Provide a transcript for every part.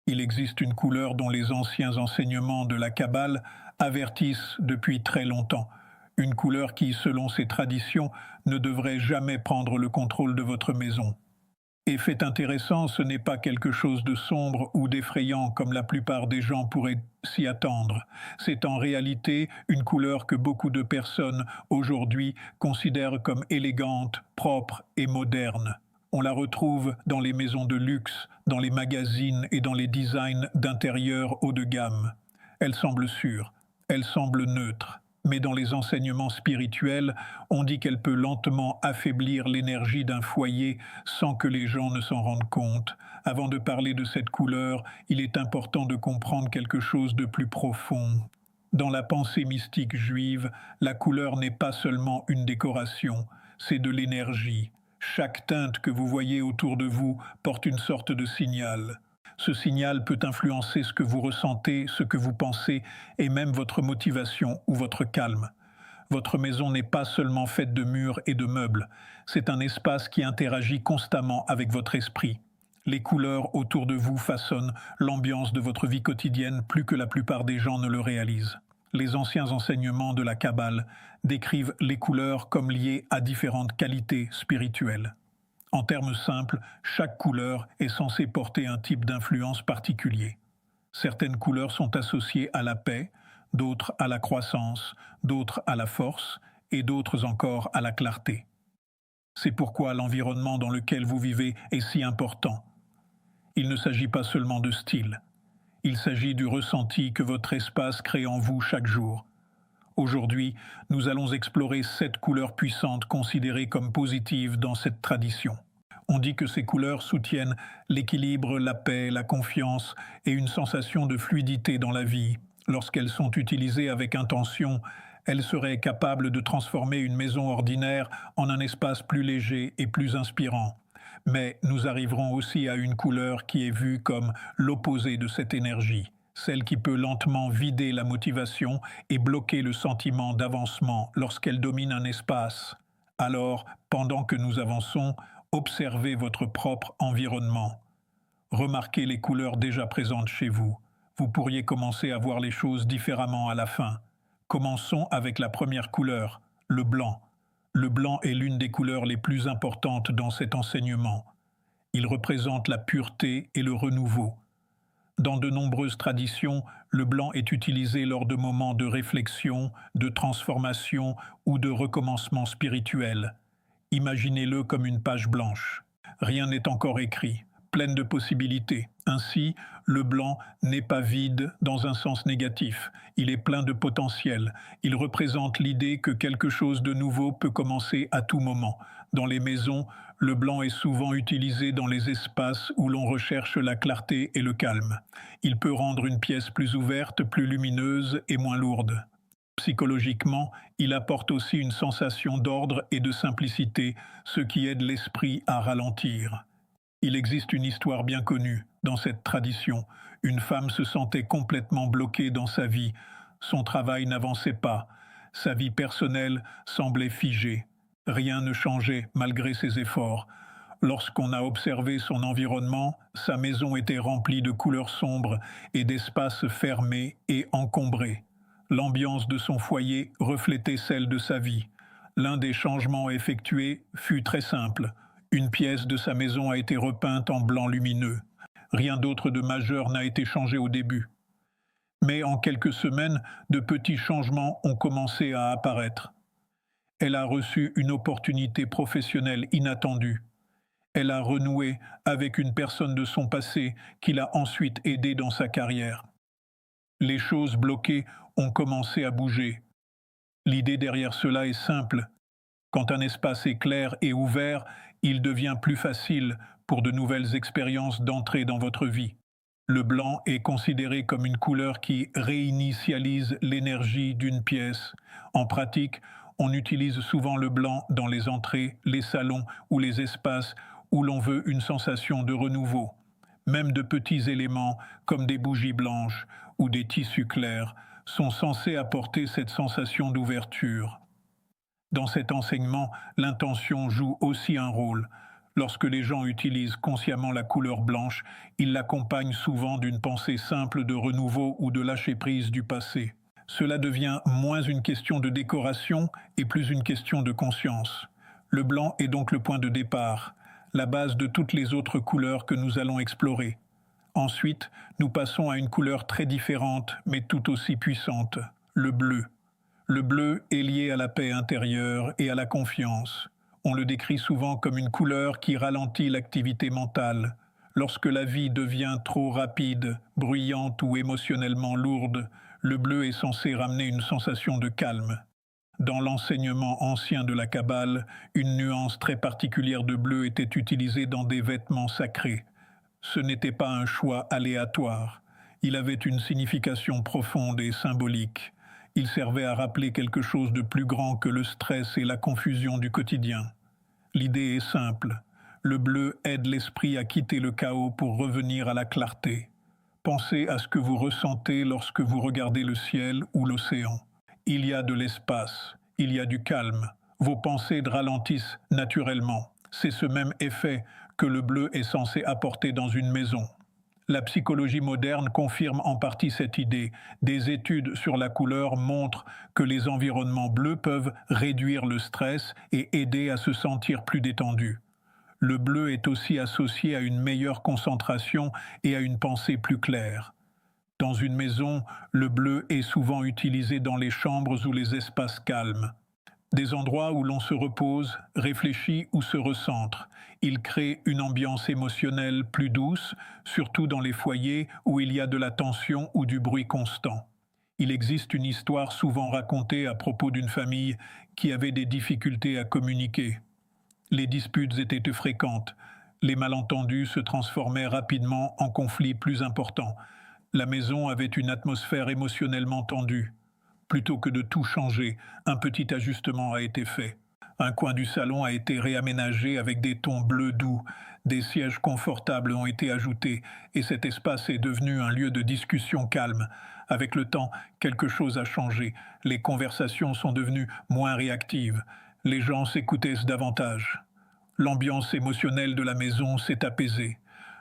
Il existe une couleur dont les anciens enseignements de la Kabbale avertissent depuis très longtemps. Une couleur qui, selon ces traditions, ne devrait jamais prendre le contrôle de votre maison. Et fait intéressant, ce n'est pas quelque chose de sombre ou d'effrayant comme la plupart des gens pourraient s'y attendre. C'est en réalité une couleur que beaucoup de personnes aujourd'hui considèrent comme élégante, propre et moderne. On la retrouve dans les maisons de luxe, dans les magazines et dans les designs d'intérieur haut de gamme. Elle semble sûre, elle semble neutre. Mais dans les enseignements spirituels, on dit qu'elle peut lentement affaiblir l'énergie d'un foyer sans que les gens ne s'en rendent compte. Avant de parler de cette couleur, il est important de comprendre quelque chose de plus profond. Dans la pensée mystique juive, la couleur n'est pas seulement une décoration, c'est de l'énergie. Chaque teinte que vous voyez autour de vous porte une sorte de signal. Ce signal peut influencer ce que vous ressentez, ce que vous pensez et même votre motivation ou votre calme. Votre maison n'est pas seulement faite de murs et de meubles, c'est un espace qui interagit constamment avec votre esprit. Les couleurs autour de vous façonnent l'ambiance de votre vie quotidienne plus que la plupart des gens ne le réalisent. Les anciens enseignements de la Kabbale décrivent les couleurs comme liées à différentes qualités spirituelles. En termes simples, chaque couleur est censée porter un type d'influence particulier. Certaines couleurs sont associées à la paix, d'autres à la croissance, d'autres à la force et d'autres encore à la clarté. C'est pourquoi l'environnement dans lequel vous vivez est si important. Il ne s'agit pas seulement de style. Il s'agit du ressenti que votre espace crée en vous chaque jour. Aujourd'hui, nous allons explorer 7 couleurs puissantes considérées comme positives dans cette tradition. On dit que ces couleurs soutiennent l'équilibre, la paix, la confiance et une sensation de fluidité dans la vie. Lorsqu'elles sont utilisées avec intention, elles seraient capables de transformer une maison ordinaire en un espace plus léger et plus inspirant. Mais nous arriverons aussi à une couleur qui est vue comme l'opposé de cette énergie, celle qui peut lentement vider la motivation et bloquer le sentiment d'avancement lorsqu'elle domine un espace. Alors, pendant que nous avançons, observez votre propre environnement. Remarquez les couleurs déjà présentes chez vous. Vous pourriez commencer à voir les choses différemment à la fin. Commençons avec la première couleur, le blanc. Le blanc est l'une des couleurs les plus importantes dans cet enseignement. Il représente la pureté et le renouveau. Dans de nombreuses traditions, le blanc est utilisé lors de moments de réflexion, de transformation ou de recommencement spirituel. Imaginez-le comme une page blanche. Rien n'est encore écrit, pleine de possibilités. Ainsi, le blanc n'est pas vide dans un sens négatif. Il est plein de potentiel. Il représente l'idée que quelque chose de nouveau peut commencer à tout moment. Dans les maisons, le blanc est souvent utilisé dans les espaces où l'on recherche la clarté et le calme. Il peut rendre une pièce plus ouverte, plus lumineuse et moins lourde. Psychologiquement, il apporte aussi une sensation d'ordre et de simplicité, ce qui aide l'esprit à ralentir. Il existe une histoire bien connue dans cette tradition. Une femme se sentait complètement bloquée dans sa vie. Son travail n'avançait pas. Sa vie personnelle semblait figée. Rien ne changeait malgré ses efforts. Lorsqu'on a observé son environnement, sa maison était remplie de couleurs sombres et d'espaces fermés et encombrés. L'ambiance de son foyer reflétait celle de sa vie. L'un des changements effectués fut très simple. Une pièce de sa maison a été repeinte en blanc lumineux. Rien d'autre de majeur n'a été changé au début. Mais en quelques semaines, de petits changements ont commencé à apparaître. Elle a reçu une opportunité professionnelle inattendue. Elle a renoué avec une personne de son passé qui l'a ensuite aidée dans sa carrière. Les choses bloquées ont commencé à bouger. L'idée derrière cela est simple. Quand un espace est clair et ouvert, il devient plus facile pour de nouvelles expériences d'entrer dans votre vie. Le blanc est considéré comme une couleur qui réinitialise l'énergie d'une pièce. En pratique, on utilise souvent le blanc dans les entrées, les salons ou les espaces où l'on veut une sensation de renouveau. Même de petits éléments, comme des bougies blanches ou des tissus clairs, sont censés apporter cette sensation d'ouverture. Dans cet enseignement, l'intention joue aussi un rôle. Lorsque les gens utilisent consciemment la couleur blanche, ils l'accompagnent souvent d'une pensée simple de renouveau ou de lâcher-prise du passé. Cela devient moins une question de décoration et plus une question de conscience. Le blanc est donc le point de départ, la base de toutes les autres couleurs que nous allons explorer. Ensuite, nous passons à une couleur très différente, mais tout aussi puissante, le bleu. Le bleu est lié à la paix intérieure et à la confiance. On le décrit souvent comme une couleur qui ralentit l'activité mentale. Lorsque la vie devient trop rapide, bruyante ou émotionnellement lourde, le bleu est censé ramener une sensation de calme. Dans l'enseignement ancien de la Kabbale, une nuance très particulière de bleu était utilisée dans des vêtements sacrés. Ce n'était pas un choix aléatoire. Il avait une signification profonde et symbolique. Il servait à rappeler quelque chose de plus grand que le stress et la confusion du quotidien. L'idée est simple. Le bleu aide l'esprit à quitter le chaos pour revenir à la clarté. Pensez à ce que vous ressentez lorsque vous regardez le ciel ou l'océan. Il y a de l'espace, il y a du calme. Vos pensées ralentissent naturellement. C'est ce même effet que le bleu est censé apporter dans une maison. La psychologie moderne confirme en partie cette idée. Des études sur la couleur montrent que les environnements bleus peuvent réduire le stress et aider à se sentir plus détendu. Le bleu est aussi associé à une meilleure concentration et à une pensée plus claire. Dans une maison, le bleu est souvent utilisé dans les chambres ou les espaces calmes. Des endroits où l'on se repose, réfléchit ou se recentre. Il crée une ambiance émotionnelle plus douce, surtout dans les foyers où il y a de la tension ou du bruit constant. Il existe une histoire souvent racontée à propos d'une famille qui avait des difficultés à communiquer. Les disputes étaient fréquentes. Les malentendus se transformaient rapidement en conflits plus importants. La maison avait une atmosphère émotionnellement tendue. Plutôt que de tout changer, un petit ajustement a été fait. Un coin du salon a été réaménagé avec des tons bleus doux. Des sièges confortables ont été ajoutés et cet espace est devenu un lieu de discussion calme. Avec le temps, quelque chose a changé. Les conversations sont devenues moins réactives. Les gens s'écoutaient davantage. L'ambiance émotionnelle de la maison s'est apaisée.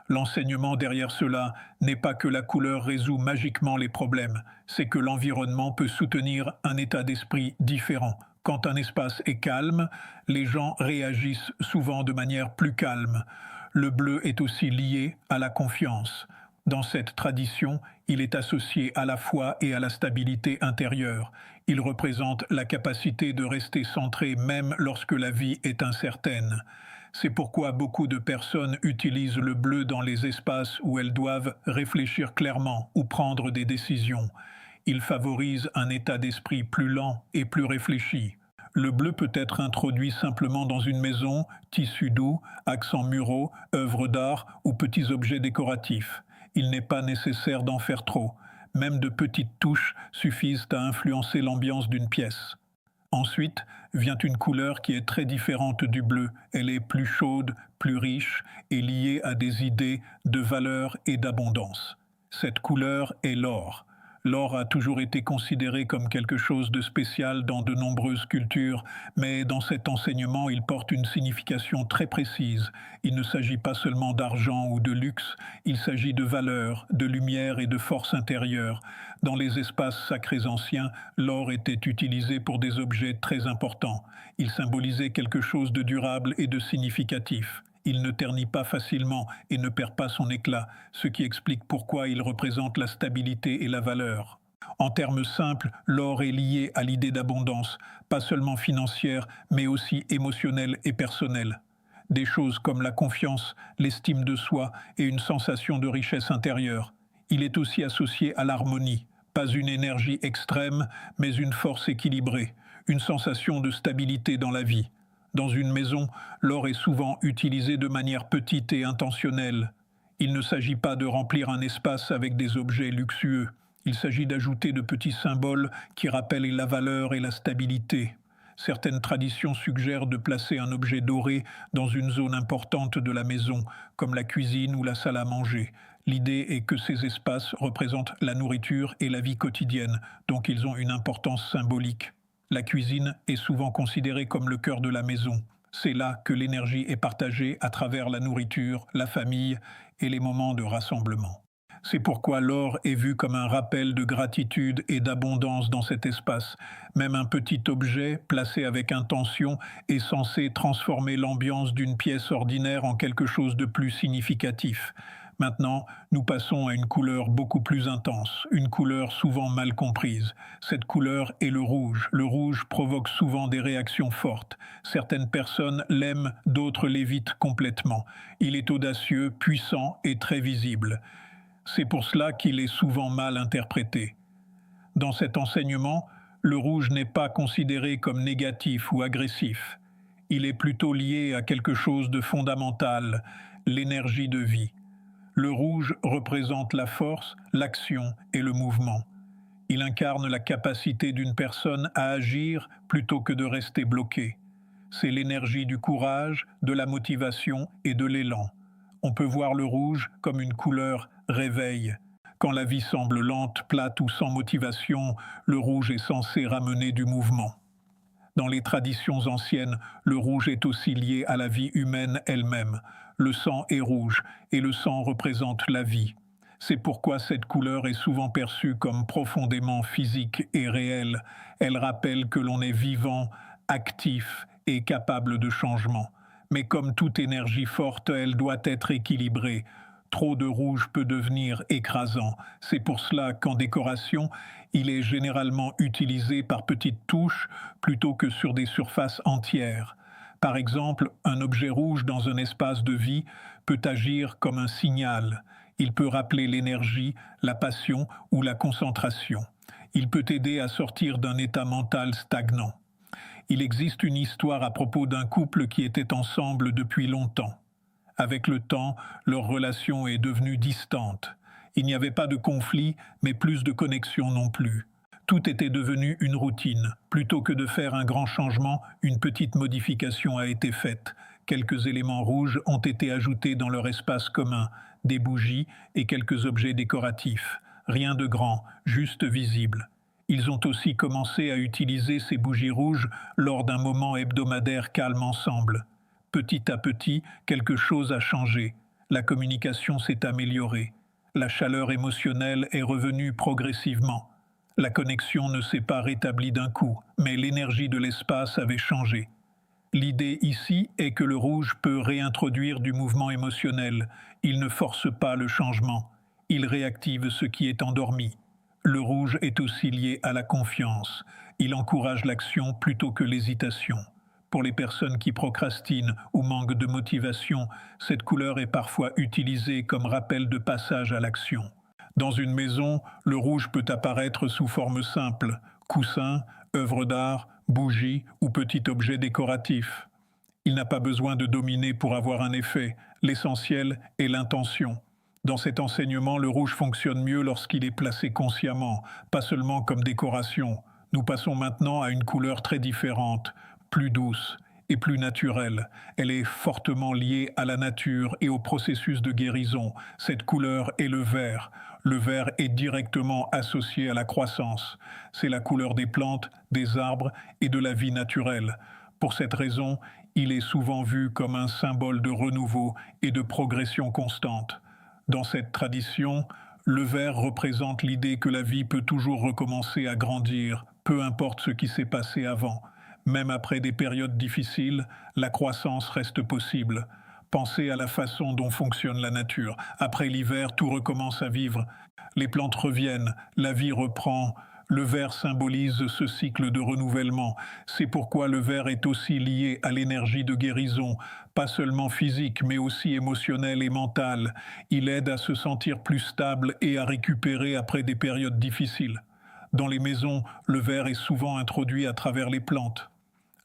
L'enseignement derrière cela n'est pas que la couleur résout magiquement les problèmes, c'est que l'environnement peut soutenir un état d'esprit différent. Quand un espace est calme, les gens réagissent souvent de manière plus calme. Le bleu est aussi lié à la confiance. Dans cette tradition, il est associé à la foi et à la stabilité intérieure. Il représente la capacité de rester centré même lorsque la vie est incertaine. C'est pourquoi beaucoup de personnes utilisent le bleu dans les espaces où elles doivent réfléchir clairement ou prendre des décisions. Il favorise un état d'esprit plus lent et plus réfléchi. Le bleu peut être introduit simplement dans une maison, tissu doux, accents muraux, œuvres d'art ou petits objets décoratifs. Il n'est pas nécessaire d'en faire trop. Même de petites touches suffisent à influencer l'ambiance d'une pièce. Ensuite vient une couleur qui est très différente du bleu. Elle est plus chaude, plus riche et liée à des idées de valeur et d'abondance. Cette couleur est l'or. L'or a toujours été considéré comme quelque chose de spécial dans de nombreuses cultures, mais dans cet enseignement, il porte une signification très précise. Il ne s'agit pas seulement d'argent ou de luxe, il s'agit de valeur, de lumière et de force intérieure. Dans les espaces sacrés anciens, l'or était utilisé pour des objets très importants. Il symbolisait quelque chose de durable et de significatif. Il ne ternit pas facilement et ne perd pas son éclat, ce qui explique pourquoi il représente la stabilité et la valeur. En termes simples, l'or est lié à l'idée d'abondance, pas seulement financière, mais aussi émotionnelle et personnelle. Des choses comme la confiance, l'estime de soi et une sensation de richesse intérieure. Il est aussi associé à l'harmonie, pas une énergie extrême, mais une force équilibrée, une sensation de stabilité dans la vie. Dans une maison, l'or est souvent utilisé de manière petite et intentionnelle. Il ne s'agit pas de remplir un espace avec des objets luxueux. Il s'agit d'ajouter de petits symboles qui rappellent la valeur et la stabilité. Certaines traditions suggèrent de placer un objet doré dans une zone importante de la maison, comme la cuisine ou la salle à manger. L'idée est que ces espaces représentent la nourriture et la vie quotidienne, donc ils ont une importance symbolique. La cuisine est souvent considérée comme le cœur de la maison. C'est là que l'énergie est partagée à travers la nourriture, la famille et les moments de rassemblement. C'est pourquoi l'or est vu comme un rappel de gratitude et d'abondance dans cet espace. Même un petit objet placé avec intention est censé transformer l'ambiance d'une pièce ordinaire en quelque chose de plus significatif. Maintenant, nous passons à une couleur beaucoup plus intense, une couleur souvent mal comprise. Cette couleur est le rouge. Le rouge provoque souvent des réactions fortes. Certaines personnes l'aiment, d'autres l'évitent complètement. Il est audacieux, puissant et très visible. C'est pour cela qu'il est souvent mal interprété. Dans cet enseignement, le rouge n'est pas considéré comme négatif ou agressif. Il est plutôt lié à quelque chose de fondamental, l'énergie de vie. Le rouge représente la force, l'action et le mouvement. Il incarne la capacité d'une personne à agir plutôt que de rester bloquée. C'est l'énergie du courage, de la motivation et de l'élan. On peut voir le rouge comme une couleur réveil. Quand la vie semble lente, plate ou sans motivation, le rouge est censé ramener du mouvement. Dans les traditions anciennes, le rouge est aussi lié à la vie humaine elle-même. Le sang est rouge et le sang représente la vie. C'est pourquoi cette couleur est souvent perçue comme profondément physique et réelle. Elle rappelle que l'on est vivant, actif et capable de changement. Mais comme toute énergie forte, elle doit être équilibrée. Trop de rouge peut devenir écrasant. C'est pour cela qu'en décoration, il est généralement utilisé par petites touches plutôt que sur des surfaces entières. Par exemple, un objet rouge dans un espace de vie peut agir comme un signal. Il peut rappeler l'énergie, la passion ou la concentration. Il peut aider à sortir d'un état mental stagnant. Il existe une histoire à propos d'un couple qui était ensemble depuis longtemps. Avec le temps, leur relation est devenue distante. Il n'y avait pas de conflit, mais plus de connexion non plus. Tout était devenu une routine. Plutôt que de faire un grand changement, une petite modification a été faite. Quelques éléments rouges ont été ajoutés dans leur espace commun, des bougies et quelques objets décoratifs. Rien de grand, juste visible. Ils ont aussi commencé à utiliser ces bougies rouges lors d'un moment hebdomadaire calme ensemble. Petit à petit, quelque chose a changé. La communication s'est améliorée. La chaleur émotionnelle est revenue progressivement. La connexion ne s'est pas rétablie d'un coup, mais l'énergie de l'espace avait changé. L'idée ici est que le rouge peut réintroduire du mouvement émotionnel. Il ne force pas le changement. Il réactive ce qui est endormi. Le rouge est aussi lié à la confiance. Il encourage l'action plutôt que l'hésitation. Pour les personnes qui procrastinent ou manquent de motivation, cette couleur est parfois utilisée comme rappel de passage à l'action. Dans une maison, le rouge peut apparaître sous forme simple, coussin, œuvre d'art, bougie ou petit objet décoratif. Il n'a pas besoin de dominer pour avoir un effet. L'essentiel est l'intention. Dans cet enseignement, le rouge fonctionne mieux lorsqu'il est placé consciemment, pas seulement comme décoration. Nous passons maintenant à une couleur très différente, plus douce et plus naturelle. Elle est fortement liée à la nature et au processus de guérison. Cette couleur est le vert. Le vert est directement associé à la croissance. C'est la couleur des plantes, des arbres et de la vie naturelle. Pour cette raison, il est souvent vu comme un symbole de renouveau et de progression constante. Dans cette tradition, le vert représente l'idée que la vie peut toujours recommencer à grandir, peu importe ce qui s'est passé avant. Même après des périodes difficiles, la croissance reste possible. Pensez à la façon dont fonctionne la nature. Après l'hiver, tout recommence à vivre. Les plantes reviennent, la vie reprend. Le vert symbolise ce cycle de renouvellement. C'est pourquoi le vert est aussi lié à l'énergie de guérison, pas seulement physique, mais aussi émotionnelle et mentale. Il aide à se sentir plus stable et à récupérer après des périodes difficiles. Dans les maisons, le vert est souvent introduit à travers les plantes.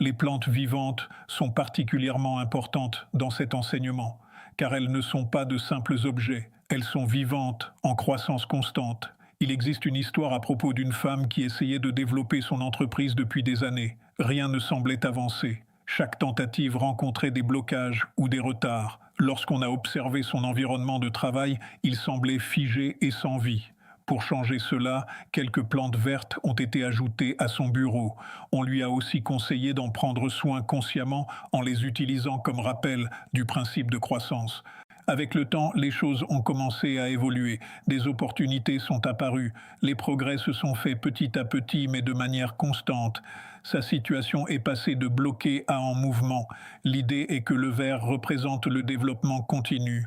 Les plantes vivantes sont particulièrement importantes dans cet enseignement, car elles ne sont pas de simples objets. Elles sont vivantes, en croissance constante. Il existe une histoire à propos d'une femme qui essayait de développer son entreprise depuis des années. Rien ne semblait avancer. Chaque tentative rencontrait des blocages ou des retards. Lorsqu'on a observé son environnement de travail, il semblait figé et sans vie. Pour changer cela, quelques plantes vertes ont été ajoutées à son bureau. On lui a aussi conseillé d'en prendre soin consciemment en les utilisant comme rappel du principe de croissance. Avec le temps, les choses ont commencé à évoluer, des opportunités sont apparues, les progrès se sont faits petit à petit mais de manière constante. Sa situation est passée de bloquée à en mouvement. L'idée est que le vert représente le développement continu.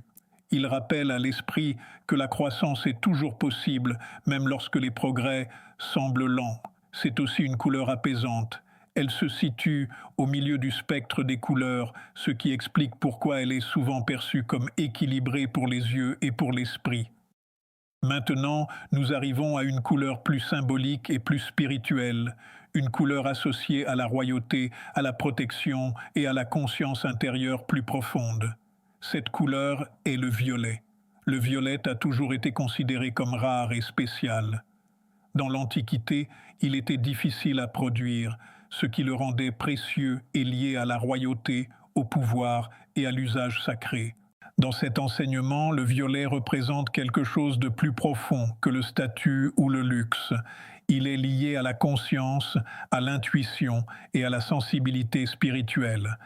Il rappelle à l'esprit que la croissance est toujours possible, même lorsque les progrès semblent lents. C'est aussi une couleur apaisante. Elle se situe au milieu du spectre des couleurs, ce qui explique pourquoi elle est souvent perçue comme équilibrée pour les yeux et pour l'esprit. Maintenant, nous arrivons à une couleur plus symbolique et plus spirituelle, une couleur associée à la royauté, à la protection et à la conscience intérieure plus profonde. Cette couleur est le violet. Le violet a toujours été considéré comme rare et spécial. Dans l'Antiquité, il était difficile à produire, ce qui le rendait précieux et lié à la royauté, au pouvoir et à l'usage sacré. Dans cet enseignement, le violet représente quelque chose de plus profond que le statut ou le luxe. Il est lié à la conscience, à l'intuition et à la sensibilité spirituelle.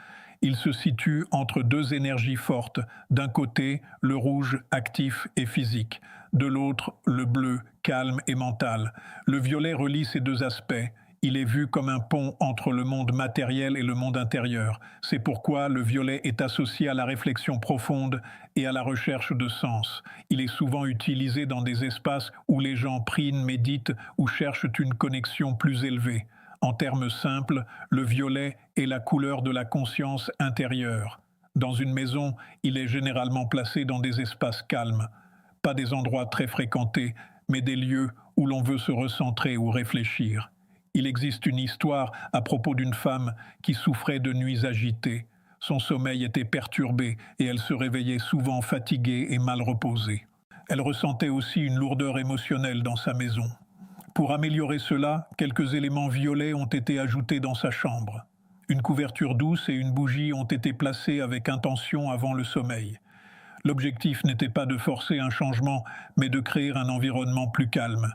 Il se situe entre deux énergies fortes, d'un côté le rouge actif et physique, de l'autre le bleu calme et mental. Le violet relie ces deux aspects. Il est vu comme un pont entre le monde matériel et le monde intérieur. C'est pourquoi le violet est associé à la réflexion profonde et à la recherche de sens. Il est souvent utilisé dans des espaces où les gens prient, méditent ou cherchent une connexion plus élevée. En termes simples, le violet est la couleur de la conscience intérieure. Dans une maison, il est généralement placé dans des espaces calmes, pas des endroits très fréquentés, mais des lieux où l'on veut se recentrer ou réfléchir. Il existe une histoire à propos d'une femme qui souffrait de nuits agitées. Son sommeil était perturbé et elle se réveillait souvent fatiguée et mal reposée. Elle ressentait aussi une lourdeur émotionnelle dans sa maison. Pour améliorer cela, quelques éléments violets ont été ajoutés dans sa chambre. Une couverture douce et une bougie ont été placées avec intention avant le sommeil. L'objectif n'était pas de forcer un changement, mais de créer un environnement plus calme.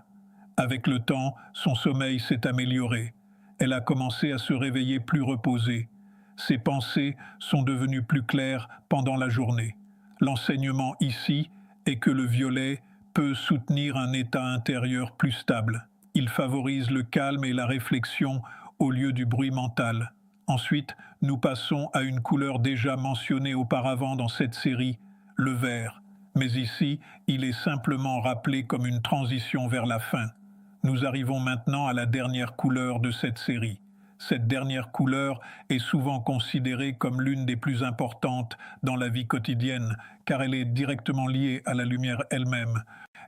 Avec le temps, son sommeil s'est amélioré. Elle a commencé à se réveiller plus reposée. Ses pensées sont devenues plus claires pendant la journée. L'enseignement ici est que le violet peut soutenir un état intérieur plus stable. Il favorise le calme et la réflexion au lieu du bruit mental. Ensuite, nous passons à une couleur déjà mentionnée auparavant dans cette série, le vert. Mais ici, il est simplement rappelé comme une transition vers la fin. Nous arrivons maintenant à la dernière couleur de cette série. Cette dernière couleur est souvent considérée comme l'une des plus importantes dans la vie quotidienne, car elle est directement liée à la lumière elle-même.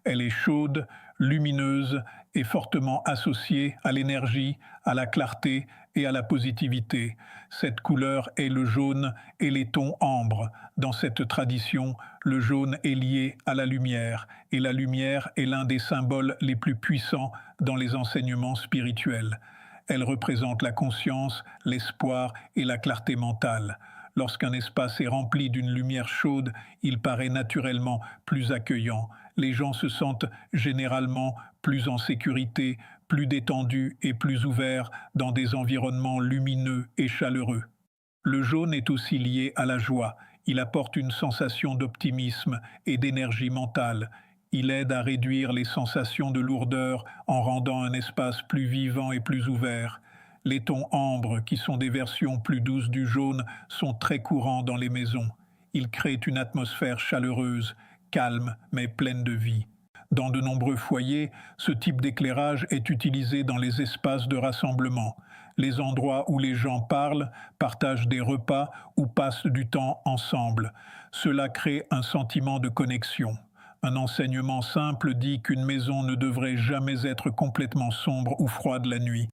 Elle est chaude, lumineuse et fortement associée à l'énergie, à la clarté et à la positivité. Cette couleur est le jaune et les tons ambre. Dans cette tradition, le jaune est lié à la lumière, et la lumière est l'un des symboles les plus puissants dans les enseignements spirituels. Elle représente la conscience, l'espoir et la clarté mentale. Lorsqu'un espace est rempli d'une lumière chaude, il paraît naturellement plus accueillant. Les gens se sentent généralement plus en sécurité, plus détendus et plus ouverts dans des environnements lumineux et chaleureux. Le jaune est aussi lié à la joie. Il apporte une sensation d'optimisme et d'énergie mentale. Il aide à réduire les sensations de lourdeur en rendant un espace plus vivant et plus ouvert. Les tons ambre, qui sont des versions plus douces du jaune, sont très courants dans les maisons. Ils créent une atmosphère chaleureuse, calme mais pleine de vie. Dans de nombreux foyers, ce type d'éclairage est utilisé dans les espaces de rassemblement, les endroits où les gens parlent, partagent des repas ou passent du temps ensemble. Cela crée un sentiment de connexion. Un enseignement simple dit qu'une maison ne devrait jamais être complètement sombre ou froide la nuit.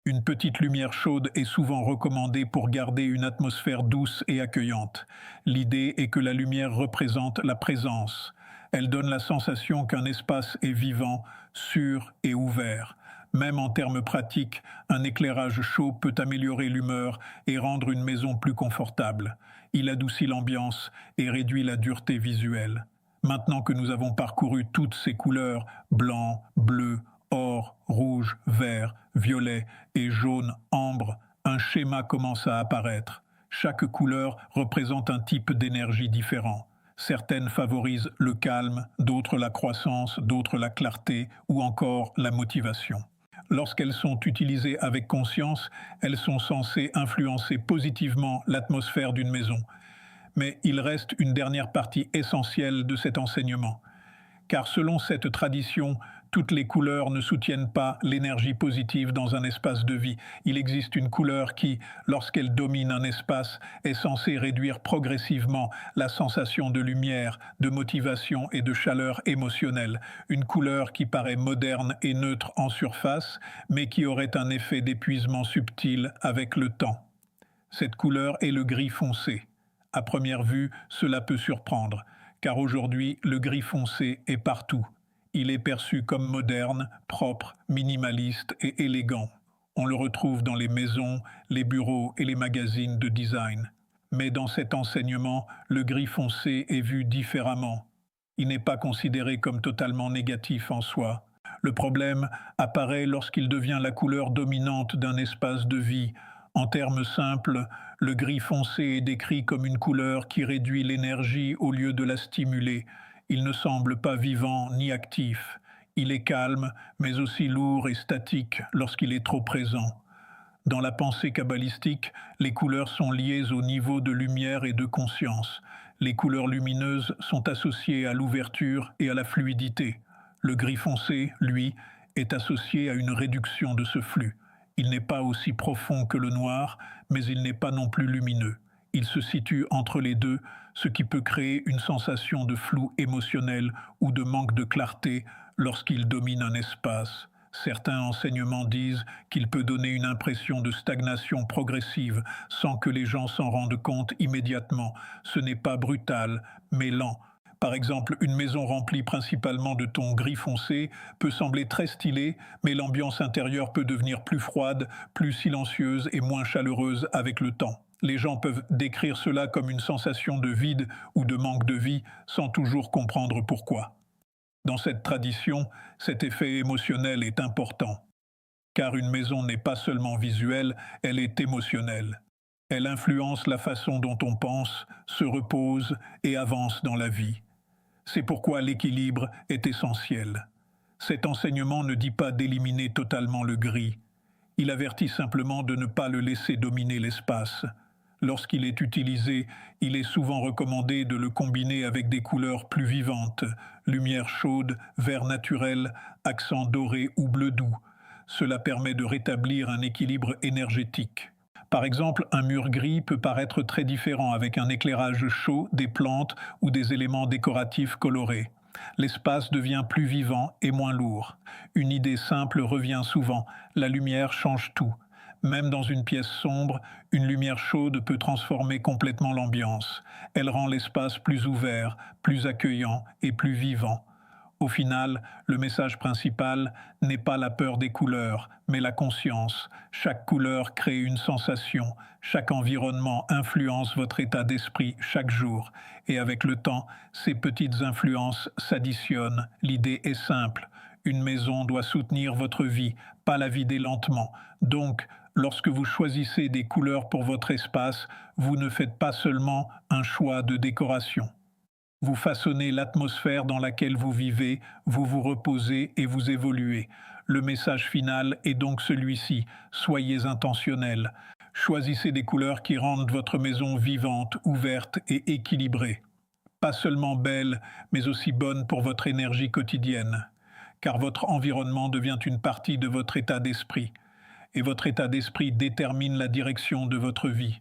Une petite lumière chaude est souvent recommandée pour garder une atmosphère douce et accueillante. L'idée est que la lumière représente la présence. Elle donne la sensation qu'un espace est vivant, sûr et ouvert. Même en termes pratiques, un éclairage chaud peut améliorer l'humeur et rendre une maison plus confortable. Il adoucit l'ambiance et réduit la dureté visuelle. Maintenant que nous avons parcouru toutes ces couleurs, blanc, bleu, or, rouge, vert, violet et jaune, ambre, un schéma commence à apparaître. Chaque couleur représente un type d'énergie différent. Certaines favorisent le calme, d'autres la croissance, d'autres la clarté ou encore la motivation. Lorsqu'elles sont utilisées avec conscience, elles sont censées influencer positivement l'atmosphère d'une maison. Mais il reste une dernière partie essentielle de cet enseignement. Car selon cette tradition, toutes les couleurs ne soutiennent pas l'énergie positive dans un espace de vie. Il existe une couleur qui, lorsqu'elle domine un espace, est censée réduire progressivement la sensation de lumière, de motivation et de chaleur émotionnelle. Une couleur qui paraît moderne et neutre en surface, mais qui aurait un effet d'épuisement subtil avec le temps. Cette couleur est le gris foncé. À première vue, cela peut surprendre, car aujourd'hui, le gris foncé est partout. Il est perçu comme moderne, propre, minimaliste et élégant. On le retrouve dans les maisons, les bureaux et les magazines de design. Mais dans cet enseignement, le gris foncé est vu différemment. Il n'est pas considéré comme totalement négatif en soi. Le problème apparaît lorsqu'il devient la couleur dominante d'un espace de vie. En termes simples, le gris foncé est décrit comme une couleur qui réduit l'énergie au lieu de la stimuler. Il ne semble pas vivant ni actif. Il est calme, mais aussi lourd et statique lorsqu'il est trop présent. Dans la pensée kabbalistique, les couleurs sont liées au niveau de lumière et de conscience. Les couleurs lumineuses sont associées à l'ouverture et à la fluidité. Le gris foncé, lui, est associé à une réduction de ce flux. Il n'est pas aussi profond que le noir, mais il n'est pas non plus lumineux. Il se situe entre les deux, ce qui peut créer une sensation de flou émotionnel ou de manque de clarté lorsqu'il domine un espace. Certains enseignements disent qu'il peut donner une impression de stagnation progressive sans que les gens s'en rendent compte immédiatement. Ce n'est pas brutal, mais lent. Par exemple, une maison remplie principalement de tons gris foncé peut sembler très stylée, mais l'ambiance intérieure peut devenir plus froide, plus silencieuse et moins chaleureuse avec le temps. Les gens peuvent décrire cela comme une sensation de vide ou de manque de vie sans toujours comprendre pourquoi. Dans cette tradition, cet effet émotionnel est important, car une maison n'est pas seulement visuelle, elle est émotionnelle. Elle influence la façon dont on pense, se repose et avance dans la vie. C'est pourquoi l'équilibre est essentiel. Cet enseignement ne dit pas d'éliminer totalement le gris. Il avertit simplement de ne pas le laisser dominer l'espace. Lorsqu'il est utilisé, il est souvent recommandé de le combiner avec des couleurs plus vivantes, lumière chaude, vert naturel, accent doré ou bleu doux. Cela permet de rétablir un équilibre énergétique. Par exemple, un mur gris peut paraître très différent avec un éclairage chaud, des plantes ou des éléments décoratifs colorés. L'espace devient plus vivant et moins lourd. Une idée simple revient souvent, la lumière change tout. Même dans une pièce sombre, une lumière chaude peut transformer complètement l'ambiance. Elle rend l'espace plus ouvert, plus accueillant et plus vivant. Au final, le message principal n'est pas la peur des couleurs, mais la conscience. Chaque couleur crée une sensation, chaque environnement influence votre état d'esprit chaque jour. Et avec le temps, ces petites influences s'additionnent. L'idée est simple. Une maison doit soutenir votre vie, pas la vider lentement. Donc, lorsque vous choisissez des couleurs pour votre espace, vous ne faites pas seulement un choix de décoration. Vous façonnez l'atmosphère dans laquelle vous vivez, vous vous reposez et vous évoluez. Le message final est donc celui-ci, soyez intentionnels. Choisissez des couleurs qui rendent votre maison vivante, ouverte et équilibrée. Pas seulement belle, mais aussi bonne pour votre énergie quotidienne. Car votre environnement devient une partie de votre état d'esprit. Et votre état d'esprit détermine la direction de votre vie.